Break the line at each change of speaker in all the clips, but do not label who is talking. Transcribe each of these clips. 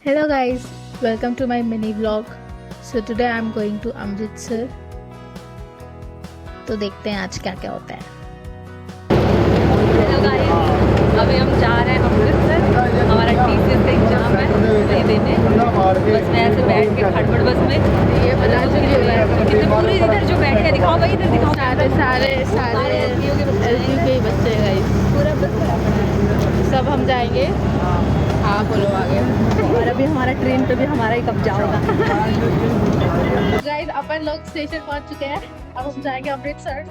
Hello guys, welcome to my mini vlog. So today I'm going to Amritsar. तो देखते हैं आज क्या क्या होता है.
हेलो गाइस, अभी हम जा रहे हैं अमृतसर. हमारा टीसीएस का एग्जाम है, वही देने. बस मैं ऐसे बैठ के खड़बड़ बस में ये बता कितने पूरे इधर जो बैठे हैं दिखाओ भाई, इधर दिखाओ.
सारे
LGU के बच्चे
LGU के ही बच्चे हैं guys.
पूरा बस भरा पड़ा है.
सब हम जाएंगे. हाँ बोलो आगे.
और अभी हमारा ट्रेन पे भी हमारा ही कब्जा होगा.
गाइस अपन लोग स्टेशन पहुंच चुके हैं. अब हम जाएंगे अमृतसर.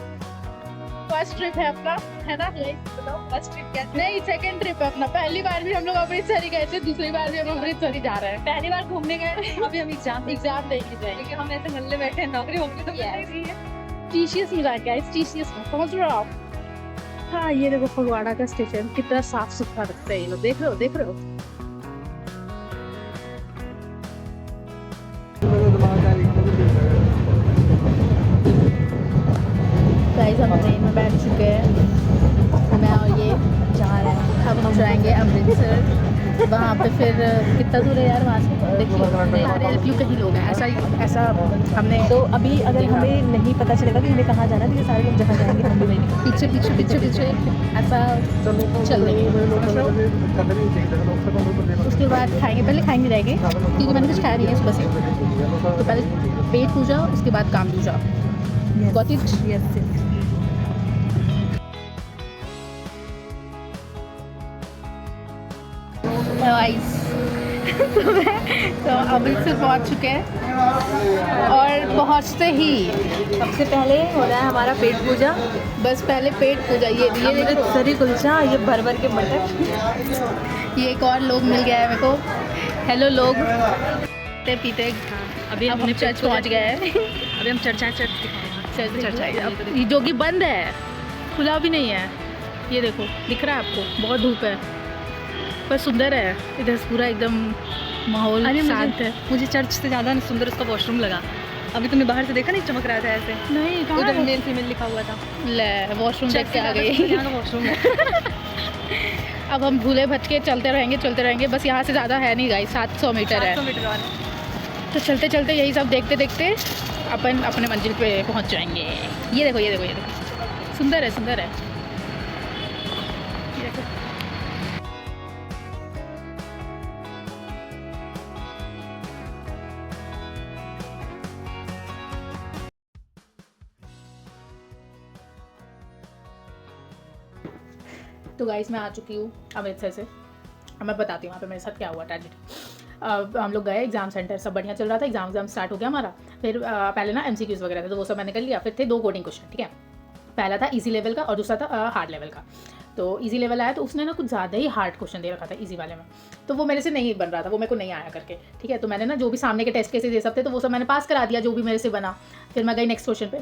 फर्स्ट ट्रिप है अपना, है ना गाइस? बताओ फर्स्ट ट्रिप क्या? नहीं, सेकंड ट्रिप है अपना. पहली बार भी हम लोग अमृतसर ही गए थे, दूसरी बार भी हम अमृतसर ही जा रहे हैं.
पहली बार घूमने गए थे, अभी हम एग्जाम
देके जाएंगे.
क्योंकि हम ऐसे नल्ले बैठे हैं, नौकरी होगी तो मिल रही है.
टीसीएस में जाएंगे गाइस. टीसीएस में समझ रहे हो आप? हाँ, ये देखो फगवाड़ा का स्टेशन कितना साफ सुथरा रखते हैं ये लोग. देख रहे हो? गाइस हम ट्रेन में बैठ चुके हैं. मैं और ये
जा रहे हैं.
अब हम जाएंगे अमृतसर. वहाँ पे फिर कितना दूर है यार वहाँ से? देखिए सारे एलपीयू के ही लोग हैं. ऐसा हमने
तो अभी अगर हमें नहीं पता चलेगा कि हमें कहाँ जाना है तो ये सारे लोग जहाँ जाएंगे हम भी वहीं.
पीछे ऐसा चल रही है. उसके बाद पहले खाएंगे रहेंगे क्योंकि मैंने कुछ खाया नहीं है सुबह से. तो पहले पेट पूजा, उसके बाद काम पूजा. Got it?
Yes.
तो अमृतसर पहुंच चुके हैं और पहुंचते ही
सबसे पहले हो रहा है हमारा पेट पूजा.
बस पहले पेट पूजा. ये देखो,
अमृतसरी कुलचा, ये भर के मटर.
ये एक और लोग मिल गया है मेरे को. हेलो लोग. पीते
अभी
हम चर्च पहुंच गए हैं.
अभी हम चर्च
जो कि बंद है, खुला भी नहीं है. ये देखो, दिख रहा है आपको? बहुत धूप है पर सुंदर है. इधर पूरा एकदम माहौल शांत है.
मुझे चर्च से ज़्यादा सुंदर उसका वॉशरूम लगा. अभी तुमने बाहर से देखा नहीं, चमक रहा था ऐसे.
नहीं,
उधर मेल फीमेल लिखा हुआ था.
ले वॉशरूम देख के आ गई.
यहाँ का वॉशरूम है.
अब हम भूले भटके चलते रहेंगे. बस यहाँ से ज़्यादा है नहीं गाइस, 700 मीटर है.
700 मीटर वाला.
तो चलते यही सब देखते अपन अपने मंजिल पे पहुँच जाएंगे. ये देखो सुंदर है. ये देखो. तो गाइस मैं आ चुकी हूँ अमृतसर से. अब मैं बताती हूँ वहाँ पे मेरे साथ क्या हुआ ट्रेजेडी. हम लोग गए एग्जाम सेंटर, सब बढ़िया चल रहा था. एग्जाम स्टार्ट हो गया हमारा. फिर पहले ना MCQs वगैरह थे तो वो सब मैंने कर लिया. फिर थे 2 कोडिंग क्वेश्चन. ठीक है, पहला था इजी लेवल का और दूसरा था हार्ड लेवल का. तो इजी लेवल आया तो उसने ना कुछ ज़्यादा ही हार्ड क्वेश्चन दे रखा था इजी वाले में. तो वो मेरे से नहीं बन रहा था, वो मेरे को नहीं आया करके. ठीक है, तो मैंने ना जो भी सामने के टेस्ट केसेस ये सब थे तो वो सब मैंने पास करा दिया जो भी मेरे से बना. फिर मैं गई नेक्स्ट क्वेश्चन पे.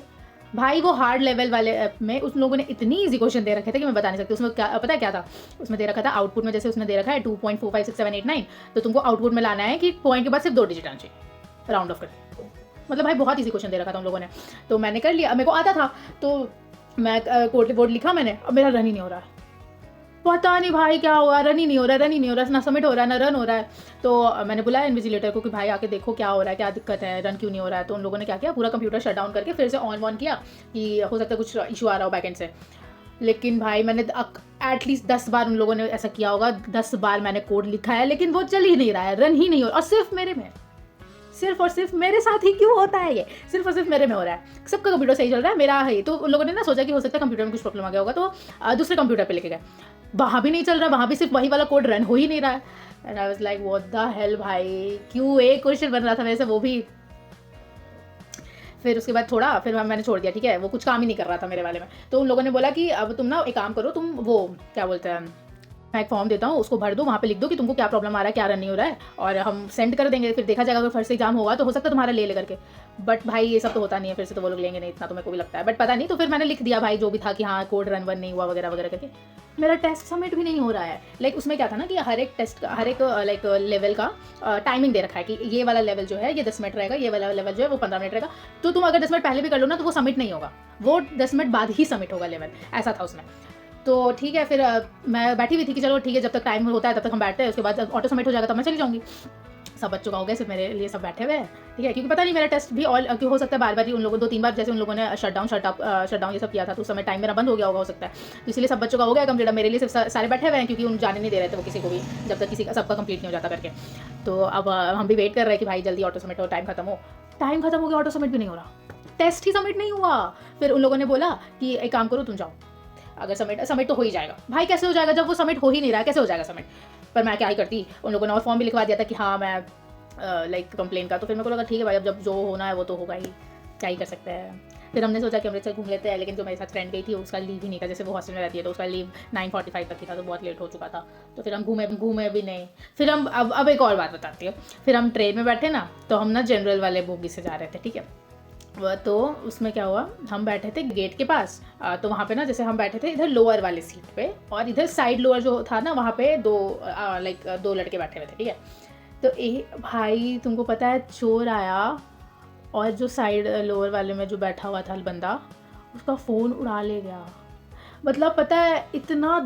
भाई वो हार्ड लेवल वाले में उस लोगों ने इतनी इजी क्वेश्चन दे रखे थे कि मैं बता नहीं सकती. उसमें क्या पता है क्या था? उसमें दे रखा था आउटपुट में, जैसे उसने दे रखा है 2.456789, तो तुमको आउटपुट में लाना है कि पॉइंट के बाद सिर्फ 2 डिजिट आना चाहिए राउंड ऑफ कर. मतलब भाई बहुत इजी क्वेश्चन दे रखा था उन लोगों ने. तो मैंने कर लिया, मेरे को आता था. तो मैं कोड बोर्ड लिखा मैंने. अब मेरा रन ही नहीं हो रहा है. पता नहीं भाई क्या हुआ, रन ही नहीं हो रहा है. ना सबमिट हो रहा है ना रन हो रहा है. तो मैंने बुलाया इन्विजिलेटर को कि भाई आके देखो क्या हो रहा है, क्या दिक्कत है, रन क्यों नहीं हो रहा है. तो उन लोगों ने क्या किया, पूरा कंप्यूटर शट डाउन करके फिर से ऑन किया कि हो सकता है कुछ इशू आ रहा हो बैकेंड से. लेकिन भाई मैंने एटलीस्ट 10 बार उन लोगों ने ऐसा किया होगा. 10 बार मैंने कोड लिखा है लेकिन वो चल ही नहीं रहा है, रन ही नहीं हो रहा. और सिर्फ और सिर्फ मेरे साथ ही क्यों होता है ये? सिर्फ और सिर्फ मेरे में हो रहा है. सबका कंप्यूटर सही चल रहा है, मेरा है. तो उन लोगों ने ना सोचा कि हो सकता है कंप्यूटर में कुछ प्रॉब्लम आ गया होगा, तो दूसरे कंप्यूटर पे लेके गए. वहाँ भी नहीं चल रहा, वहाँ भी सिर्फ वही वाला कोड रन हो ही नहीं रहा है. And I was like what the hell भाई, क्यों एक क्वेश्चन बन रहा था वैसे वो भी. फिर उसके बाद फिर मैंने छोड़ दिया. ठीक है, वो कुछ काम ही नहीं कर रहा था मेरे वाले में. तो उन लोगों ने बोला कि अब तुम ना एक काम करो, तुम वो क्या बोलते हैं, मैं एक फॉर्म देता हूँ, उसको भर दो, वहाँ पे लिख दो कि तुमको क्या प्रॉब्लम आ रहा है, क्या रन नहीं हो रहा है, और हम सेंड कर देंगे. फिर देखा जाएगा अगर फर्स्ट एग्जाम होगा तो हो सकता है तुम्हारा ले करके. बट भाई ये सब तो होता नहीं है, फिर से तो वो लोग लेंगे नहीं, इतना तो मेरे को भी लगता है. बट पता नहीं, तो फिर मैंने लिख दिया भाई जो भी था कि हाँ कोड रन वन नहीं हुआ वगैरह वगैरह करके. मेरा टेस्ट सबमिट भी नहीं हो रहा है. लाइक उसमें क्या था ना कि हर एक टेस्ट का, हर एक लाइक लेवल का टाइमिंग दे रखा है कि ये वाला लेवल जो है ये 10 मिनट रहेगा, ये वाला लेवल जो है वो 15 मिनट रहेगा. तो तुम अगर 10 मिनट पहले भी कर लो ना तो वो सबमिट नहीं होगा, वो 10 मिनट बाद ही सबमिट होगा लेवल. ऐसा था उसमें. तो ठीक है, फिर मैं बैठी हुई थी कि चलो ठीक है जब तक टाइम होता है तब तक हम बैठते हैं, उसके बाद ऑटो सबमिट हो जाएगा तब मैं चली जाऊँगी. सब बच्चों का हो गया, सिर्फ मेरे लिए सब बैठे हुए हैं, ठीक है, क्योंकि पता नहीं मेरा टेस्ट भी और क्यों हो सकता है बार बार ही उन लोगों 2-3 बार जैसे उन लोगों ने शटडाउन ये सब किया था, तो उस समय टाइम मेरा बंद हो गया होगा हो सकता है, तो इसलिए सब बच्चों का हो गया कंप्लीट। मेरे लिए सिर्फ सारे बैठे हुए हैं, क्योंकि उन जाने नहीं दे रहे थे वो किसी को भी जब तक किसी का सबका कंप्लीट नहीं हो जाता करके। तो अब हम भी वेट कर रहे हैं कि भाई जल्दी ऑटो सबमिट हो, टाइम खत्म हो गया, ऑटो सबमिट भी नहीं हो रहा, टेस्ट ही सबमिट नहीं हुआ। फिर उन लोगों ने बोला कि एक काम करो तुम जाओ, अगर सबमिट तो हो ही जाएगा। भाई कैसे हो जाएगा जब वो सबमिट हो ही नहीं रहा है, कैसे हो जाएगा सबमिट? पर मैं क्या ही करती, उन लोगों ने और फॉर्म भी लिखवा दिया था कि हाँ मैं लाइक कंप्लेन का, तो फिर मेरे को लगा ठीक है भाई अब जब जो होना है वो तो होगा ही, क्या ही कर सकते हैं। फिर हमने सोचा कि अमृतसर घूम लेते हैं, लेकिन जो मेरे साथ फ्रेंड गई थी उसका लीव ही नहीं था, जैसे वो हॉस्टल में रहती है तो उसका लीव 9:45 तक ही था, तो बहुत लेट हो चुका था, तो फिर हम घूमे भी नहीं। फिर हम अब एक और बात बताती हूँ, फिर हम ट्रेन में बैठे ना, तो हम ना जनरल वाले बोगी से जा रहे थे, ठीक है, तो उसमें क्या हुआ, हम बैठे थे गेट के पास, तो वहाँ पे ना जैसे हम बैठे थे इधर लोअर वाले सीट पे, और इधर साइड लोअर जो था ना वहाँ पे दो लड़के बैठे हुए थे, ठीक है। तो भाई तुमको पता है चोर आया, और जो साइड लोअर वाले में जो बैठा हुआ था बंदा, उसका फ़ोन उड़ा ले गया। मतलब पता है इतना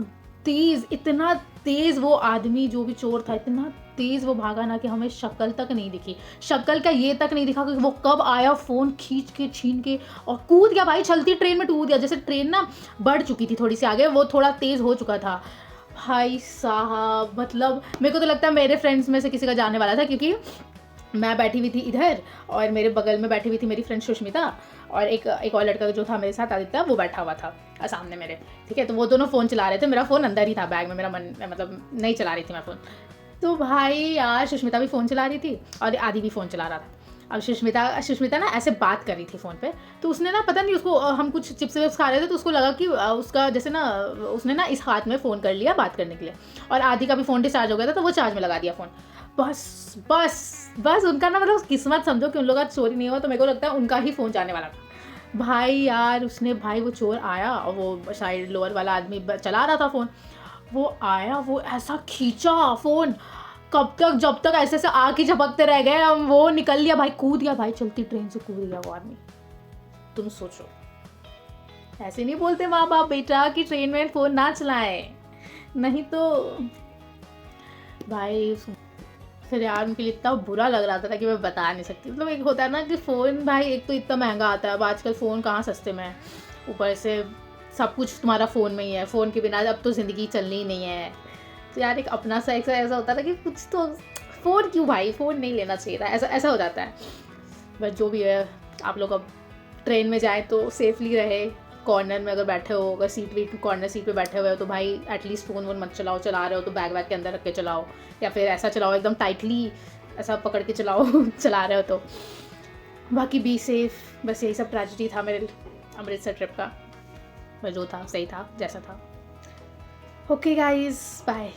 तेज़ वो आदमी जो भी चोर था, इतना तेज़ वो भागा ना कि हमें शक्ल तक नहीं दिखी, शक्ल का ये तक नहीं दिखा कि वो कब आया, फ़ोन खींच के छीन के और कूद गया भाई, चलती ट्रेन में कूद गया। जैसे ट्रेन ना बढ़ चुकी थी थोड़ी सी आगे, वो थोड़ा तेज़ हो चुका था भाई साहब। मतलब मेरे को तो लगता है मेरे फ्रेंड्स में से किसी का जाने वाला था, क्योंकि मैं बैठी हुई थी इधर और मेरे बगल में बैठी हुई थी मेरी फ्रेंड सुष्मिता, और एक और लड़का जो था मेरे साथ आदित्य, वो बैठा हुआ था सामने मेरे, ठीक है। तो वो दोनों फ़ोन चला रहे थे, मेरा फ़ोन अंदर ही था बैग में, मेरा मन मतलब नहीं चला रही थी मैं फ़ोन। तो भाई यार सुष्मिता भी फ़ोन चला रही थी और आदि भी फ़ोन चला रहा था। अब सुष्मिता ना ऐसे बात कर रही थी फ़ोन पे, तो उसने ना पता नहीं उसको, हम कुछ चिप्स विप्स खा रहे थे तो उसको लगा कि उसका जैसे ना उसने ना इस हाथ में फ़ोन कर लिया बात करने के लिए, और आदि का भी फ़ोन डिस्चार्ज हो गया था तो वो चार्ज में लगा दिया फ़ोन। बस उनका ना मतलब किस्मत समझो कि उन लोगों का चोरी नहीं हुआ, तो मेरे को लगता है उनका ही फ़ोन जाने वाला था। भाई यार वो चोर आया और वो साइड लोअर वाला आदमी चला रहा था फ़ोन, वो आया, वो ऐसा खींचा फ़ोन, कब तक जब तक ऐसे से आँख ही झपकते रह गए हम, वो निकल लिया भाई, कूद गया भाई, चलती ट्रेन से कूद गया वो आदमी। तुम सोचो, ऐसे नहीं बोलते माँ बाप बेटा कि ट्रेन में फ़ोन ना चलाएं, नहीं तो भाई। फिर यार उनके लिए इतना बुरा लग रहा था कि मैं बता नहीं सकती। मतलब एक होता है ना कि फ़ोन भाई एक तो इतना महंगा आता है, अब आजकल फ़ोन कहाँ सस्ते में है, ऊपर से सब कुछ तुम्हारा फ़ोन में ही है, फ़ोन के बिना अब तो ज़िंदगी चलनी ही नहीं है। तो यार एक अपना सा ऐसा होता था कि कुछ तो फ़ोन क्यों भाई, फ़ोन नहीं लेना चाहिए था, ऐसा हो जाता है। बट जो भी है, आप लोग अब ट्रेन में जाएँ तो सेफली रहे, कॉर्नर में अगर बैठे हो, अगर कॉर्नर सीट पे बैठे हुए हो तो भाई एटलीस्ट फ़ोन वोन मत चलाओ, चला रहे हो तो बैग के अंदर रख के चलाओ, या फिर ऐसा चलाओ एकदम टाइटली ऐसा पकड़ के चलाओ चला रहे हो तो। बाकी बी सेफ, बस यही सब ट्रेजेडी था मेरे अमृतसर ट्रिप का, जो था सही था जैसा था। Okay guys, bye.